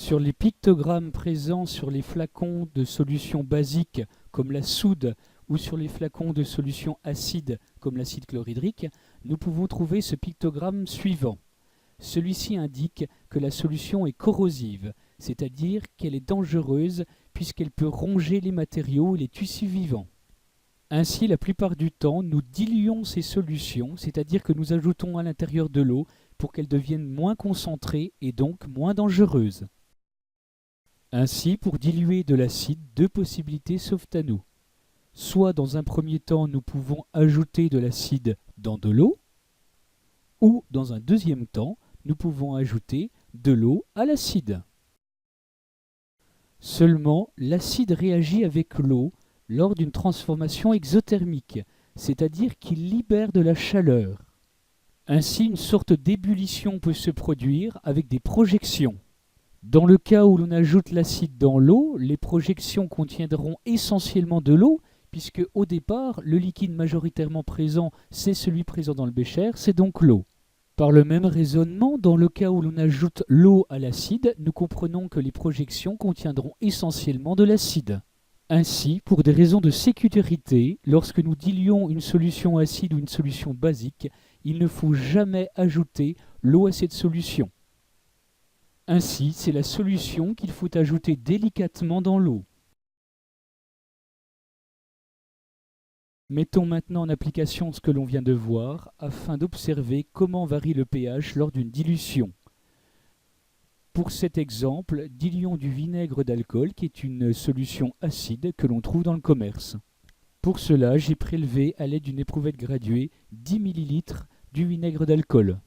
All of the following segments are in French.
Sur les pictogrammes présents sur les flacons de solutions basiques comme la soude ou sur les flacons de solutions acides comme l'acide chlorhydrique, nous pouvons trouver ce pictogramme suivant. Celui-ci indique que la solution est corrosive, c'est-à-dire qu'elle est dangereuse puisqu'elle peut ronger les matériaux et les tissus vivants. Ainsi, la plupart du temps, nous diluons ces solutions, c'est-à-dire que nous ajoutons à l'intérieur de l'eau pour qu'elles deviennent moins concentrées et donc moins dangereuses. Ainsi, pour diluer de l'acide, deux possibilités s'offrent à nous. Soit dans un premier temps, nous pouvons ajouter de l'acide dans de l'eau, ou dans un deuxième temps, nous pouvons ajouter de l'eau à l'acide. Seulement, l'acide réagit avec l'eau lors d'une transformation exothermique, c'est-à-dire qu'il libère de la chaleur. Ainsi, une sorte d'ébullition peut se produire avec des projections. Dans le cas où l'on ajoute l'acide dans l'eau, les projections contiendront essentiellement de l'eau, puisque au départ, le liquide majoritairement présent, c'est celui présent dans le bécher, c'est donc l'eau. Par le même raisonnement, dans le cas où l'on ajoute l'eau à l'acide, nous comprenons que les projections contiendront essentiellement de l'acide. Ainsi, pour des raisons de sécurité, lorsque nous diluons une solution acide ou une solution basique, il ne faut jamais ajouter l'eau à cette solution. Ainsi, c'est la solution qu'il faut ajouter délicatement dans l'eau. Mettons maintenant en application ce que l'on vient de voir afin d'observer comment varie le pH lors d'une dilution. Pour cet exemple, diluons du vinaigre d'alcool qui est une solution acide que l'on trouve dans le commerce. Pour cela, j'ai prélevé à l'aide d'une éprouvette graduée 10 ml du vinaigre d'alcool.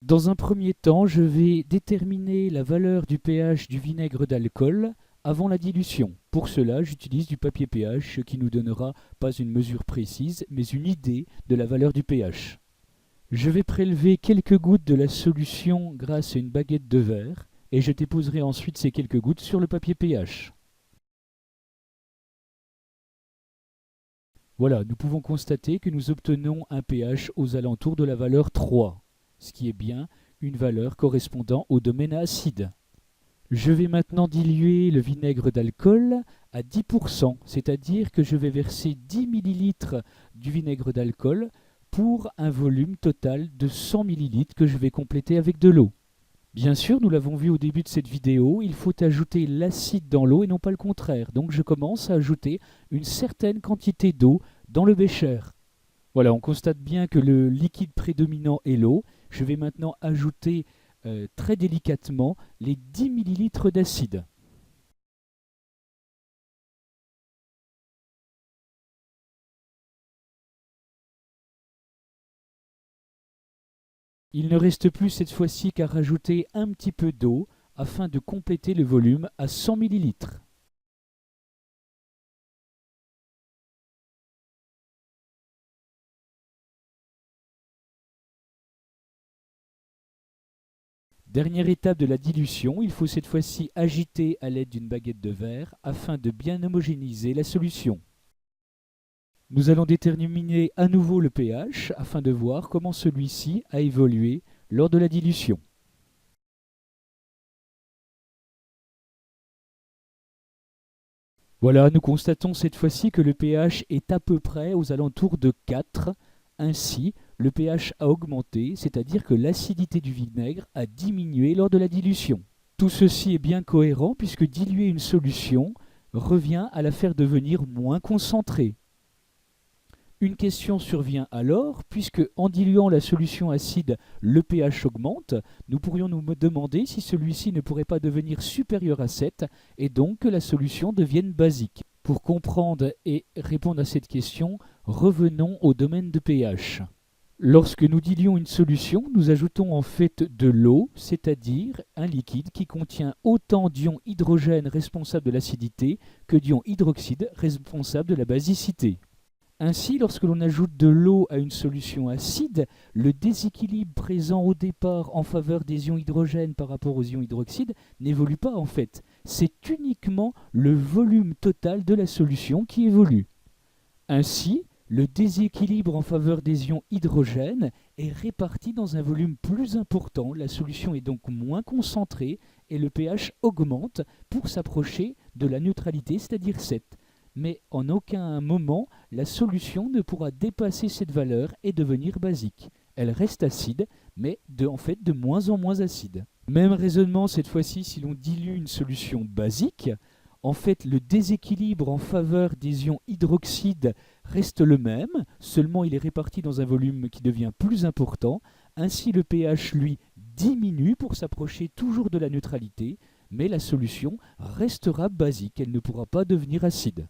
Dans un premier temps, je vais déterminer la valeur du pH du vinaigre d'alcool avant la dilution. Pour cela, j'utilise du papier pH, ce qui nous donnera pas une mesure précise, mais une idée de la valeur du pH. Je vais prélever quelques gouttes de la solution grâce à une baguette de verre, et je déposerai ensuite ces quelques gouttes sur le papier pH. Voilà, nous pouvons constater que nous obtenons un pH aux alentours de la valeur 3. Ce qui est bien une valeur correspondant au domaine acide. Je vais maintenant diluer le vinaigre d'alcool à 10%, c'est-à-dire que je vais verser 10 ml du vinaigre d'alcool pour un volume total de 100 ml que je vais compléter avec de l'eau. Bien sûr, nous l'avons vu au début de cette vidéo, il faut ajouter l'acide dans l'eau et non pas le contraire. Donc je commence à ajouter une certaine quantité d'eau dans le bécher. Voilà, on constate bien que le liquide prédominant est l'eau. Je vais maintenant ajouter très délicatement les 10 ml d'acide. Il ne reste plus cette fois-ci qu'à rajouter un petit peu d'eau afin de compléter le volume à 100 ml. Dernière étape de la dilution, il faut cette fois-ci agiter à l'aide d'une baguette de verre afin de bien homogénéiser la solution. Nous allons déterminer à nouveau le pH afin de voir comment celui-ci a évolué lors de la dilution. Voilà, nous constatons cette fois-ci que le pH est à peu près aux alentours de 4. Ainsi, le pH a augmenté, c'est-à-dire que l'acidité du vinaigre a diminué lors de la dilution. Tout ceci est bien cohérent puisque diluer une solution revient à la faire devenir moins concentrée. Une question survient alors, puisque en diluant la solution acide, le pH augmente, nous pourrions nous demander si celui-ci ne pourrait pas devenir supérieur à 7 et donc que la solution devienne basique. Pour comprendre et répondre à cette question, revenons au domaine de pH. Lorsque nous diluons une solution, nous ajoutons en fait de l'eau, c'est-à-dire un liquide qui contient autant d'ions hydrogène responsables de l'acidité que d'ions hydroxyde responsables de la basicité. Ainsi, lorsque l'on ajoute de l'eau à une solution acide, le déséquilibre présent au départ en faveur des ions hydrogène par rapport aux ions hydroxyde n'évolue pas en fait. C'est uniquement le volume total de la solution qui évolue. Ainsi, le déséquilibre en faveur des ions hydrogène est réparti dans un volume plus important, la solution est donc moins concentrée et le pH augmente pour s'approcher de la neutralité, c'est-à-dire 7. Mais en aucun moment, la solution ne pourra dépasser cette valeur et devenir basique. Elle reste acide, mais en fait de moins en moins acide. Même raisonnement cette fois-ci si l'on dilue une solution basique. En fait, le déséquilibre en faveur des ions hydroxyde reste le même, seulement il est réparti dans un volume qui devient plus important. Ainsi, le pH, lui, diminue pour s'approcher toujours de la neutralité, mais la solution restera basique, elle ne pourra pas devenir acide.